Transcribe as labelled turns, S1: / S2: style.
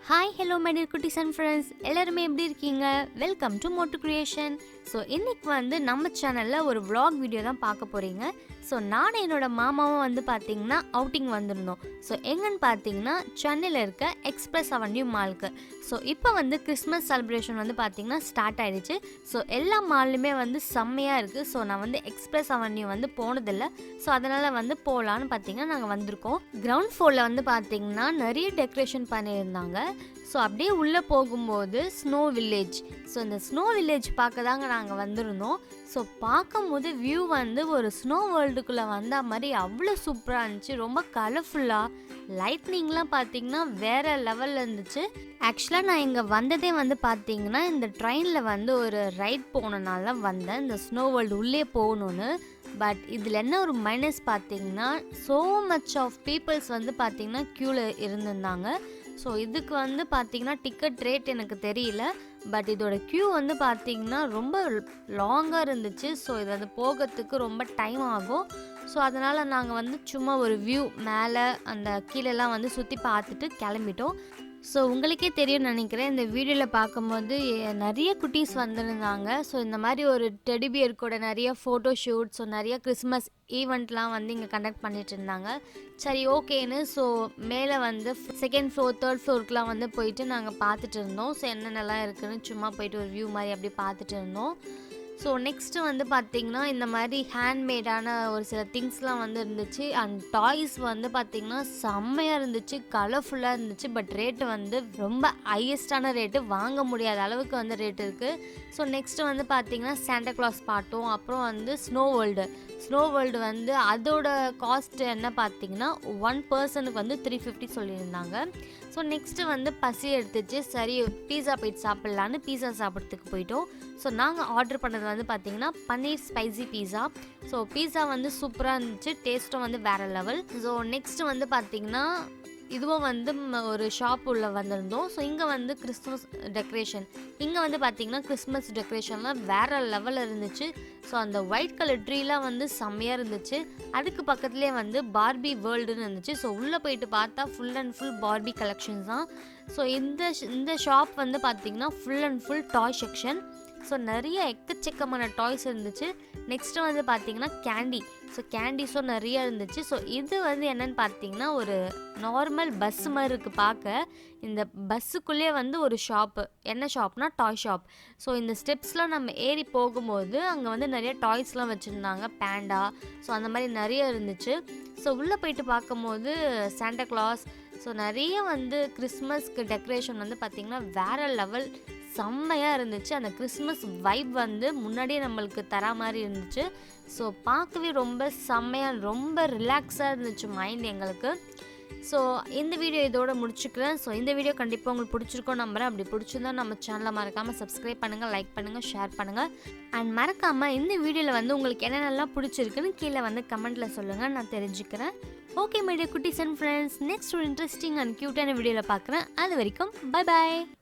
S1: Hi, hello my dear குட்டீஸ் and friends. எல்லாரும் எப்படி இருக்கீங்க? Welcome to motucreation. ஸோ இன்னைக்கு நம்ம சேனலில் ஒரு vlog வீடியோ தான் பார்க்க போகிறீங்க. ஸோ நான் என்னோட மாமாவும் பார்த்தீங்கன்னா அவுட்டிங் வந்திருந்தோம். ஸோ எங்கன்னு பார்த்தீங்கன்னா சென்னையில் இருக்க எக்ஸ்பிரஸ் அவென்யூ மாலுக்கு. ஸோ இப்போ கிறிஸ்மஸ் செலிப்ரேஷன் பார்த்தீங்கன்னா ஸ்டார்ட் ஆகிடுச்சு. ஸோ எல்லா மால்லுமே செம்மையாக இருக்குது. ஸோ நான் எக்ஸ்பிரஸ் அவென்யூ போனதில்லை. ஸோ அதனால் போகலான்னு பார்த்தீங்கன்னா நாங்கள் வந்திருக்கோம். கிரவுண்ட் ஃப்ளோரில் பார்த்தீங்கன்னா நிறைய டெக்கரேஷன் பண்ணியிருந்தாங்க. ஸோ அப்படியே உள்ளே போகும்போது ஸ்னோ வில்லேஜ். ஸோ இந்த ஸ்னோ வில்லேஜ் பார்க்க தாங்க நாங்கள் வந்திருந்தோம். ஸோ பார்க்கும்போது வியூ ஒரு ஸ்னோ வேர்ல்டுக்குள்ளே வந்த மாதிரி அவ்வளோ சூப்பராக இருந்துச்சு. ரொம்ப கலர்ஃபுல்லாக லைட்னிங்லாம் பார்த்தீங்கன்னா வேறு லெவலில் இருந்துச்சு. ஆக்சுவலாக நான் இங்கே வந்ததே பார்த்தீங்கன்னா இந்த ட்ரெயினில் ஒரு ரைட் போனனால வந்தேன், இந்த ஸ்னோ வேர்ல்டு உள்ளே போகணுன்னு. பட் இதில் என்ன ஒரு மைனஸ் பார்த்தீங்கன்னா ஸோ மச் ஆஃப் பீப்புள்ஸ் பார்த்தீங்கன்னா க்யூவில் இருந்திருந்தாங்க. ஸோ இதுக்கு பார்த்தீங்கன்னா டிக்கெட் ரேட் எனக்கு தெரியல. பட் இதோட க்யூ பார்த்தீங்கன்னா ரொம்ப லாங்காக இருந்துச்சு. ஸோ இது போகிறதுக்கு ரொம்ப டைம் ஆகும். ஸோ அதனால் நாங்கள் சும்மா ஒரு வியூ மேலே அந்த கீழெல்லாம் சுற்றி பார்த்துட்டு கிளம்பிட்டோம். ஸோ உங்களுக்கே தெரியும்னு நினைக்கிறேன், இந்த வீடியோவில் பார்க்கும்போது நிறைய குட்டீஸ் வந்திருந்தாங்க. ஸோ இந்த மாதிரி ஒரு டெடிபியர் கூட நிறைய ஃபோட்டோ ஷூட், ஸோ நிறைய கிறிஸ்மஸ் ஈவெண்ட்லாம் இங்கே கண்டக்ட் பண்ணிட்டு இருந்தாங்க. சரி ஓகேன்னு ஸோ மேலே செகண்ட் ஃப்ளோர் தேர்ட் ஃப்ளோருக்குலாம் போயிட்டு நாங்கள் பார்த்துட்டு இருந்தோம். ஸோ என்னென்னலாம் இருக்குதுன்னு சும்மா போயிட்டு ஒரு வியூ மாதிரி அப்படி பார்த்துட்டு இருந்தோம். ஸோ நெக்ஸ்ட்டு பார்த்திங்கன்னா இந்த மாதிரி ஹேண்ட்மேடான ஒரு சில திங்ஸ்லாம் இருந்துச்சு. அண்ட் டாய்ஸ் பார்த்திங்கன்னா செம்மையாக இருந்துச்சு, கலர்ஃபுல்லாக இருந்துச்சு. பட் ரேட்டு ரொம்ப ஹையஸ்டான ரேட்டு, வாங்க முடியாத அளவுக்கு ரேட் இருக்குது. ஸோ நெக்ஸ்ட்டு பார்த்திங்கன்னா சாண்டா கிளாஸ் பாட்டும், அப்புறம் ஸ்னோ வேர்ல்டு அதோட காஸ்ட் என்ன பார்த்திங்கன்னா 1 பர்சனுக்கு 350 சொல்லியிருந்தாங்க. ஸோ நெக்ஸ்ட்டு பசி எடுத்துச்சு. சரி பீஸா போயிட்டு சாப்பிட்லான்னு பீஸா சாப்பிட்றதுக்கு போயிட்டோம். ஸோ நாங்கள் ஆர்டர் பண்ணது பார்த்திங்கன்னா பன்னீர் ஸ்பைசி பீஸா. ஸோ பீஸா சூப்பராக இருந்துச்சு, டேஸ்ட்டும் வேறு லெவல். ஸோ நெக்ஸ்ட்டு பார்த்திங்கன்னா இதுவும் ஒரு ஷாப் உள்ள வந்திருந்தோம். ஸோ இங்கே கிறிஸ்மஸ் டெக்கரேஷன், இங்கே பார்த்திங்கன்னா கிறிஸ்மஸ் டெக்கரேஷன்லாம் வேறு லெவலில் இருந்துச்சு. ஸோ அந்த ஒயிட் கலர் ட்ரீலாம் செம்மையாக இருந்துச்சு. அதுக்கு பக்கத்துலேயே பார்பி வேர்ல்டுன்னு இருந்துச்சு. ஸோ உள்ளே போயிட்டு பார்த்தா full and full Barbie collections தான். ஸோ இந்த ஷாப் பார்த்திங்கன்னா full and full toy section. So நிறைய எக்கச்சக்கமான டாய்ஸ் இருந்துச்சு. நெக்ஸ்ட்டு பார்த்திங்கன்னா கேண்டி. ஸோ கேண்டிஸும் நிறைய இருந்துச்சு. ஸோ இது என்னென்னு பார்த்தீங்கன்னா ஒரு நார்மல் பஸ் மாதிரி இருக்குது பார்க்க. இந்த பஸ்ஸுக்குள்ளே ஒரு ஷாப்பு, என்ன ஷாப்னா டாய் ஷாப். ஸோ இந்த ஸ்டெப்ஸ்லாம் நம்ம ஏறி போகும்போது அங்கே நிறைய டாய்ஸ்லாம் வச்சுருந்தாங்க, பேண்டா. ஸோ அந்த மாதிரி நிறைய இருந்துச்சு. ஸோ உள்ளே போயிட்டு பார்க்கும்போது சாண்டா கிளாஸ், ஸோ நிறைய கிறிஸ்மஸ்க்கு டெக்கரேஷன் பார்த்திங்கன்னா வேறு லெவல், செம்மையாக இருந்துச்சு. அந்த கிறிஸ்மஸ் வைப் முன்னாடியே நம்மளுக்கு தர மாதிரி இருந்துச்சு. ஸோ பார்க்கவே ரொம்ப செம்மையாக, ரொம்ப ரிலாக்ஸாக இருந்துச்சு மைண்ட் எங்களுக்கு. ஸோ இந்த வீடியோ இதோட முடிச்சுக்கிறேன். ஸோ இந்த வீடியோ கண்டிப்பாக உங்களுக்கு பிடிச்சிருக்கோம் நம்புறேன். அப்படி பிடிச்சிருந்தா நம்ம சேனலை மறக்காமல் சப்ஸ்கிரைப் பண்ணுங்கள், லைக் பண்ணுங்கள், ஷேர் பண்ணுங்கள். அண்ட் மறக்காமல் இந்த வீடியோவில் உங்களுக்கு என்னென்னலாம் பிடிச்சிருக்குன்னு கீழே கமெண்ட்டில் சொல்லுங்கள், நான் தெரிஞ்சுக்கிறேன். ஓகே மை டியர் குட்டீஸ் அண்ட் ஃப்ரெண்ட்ஸ், நெக்ஸ்ட் ஒரு இன்ட்ரெஸ்டிங் அண்ட் க்யூட்டான வீடியோவில் பார்க்குறேன். அது வரைக்கும் பை பாய்.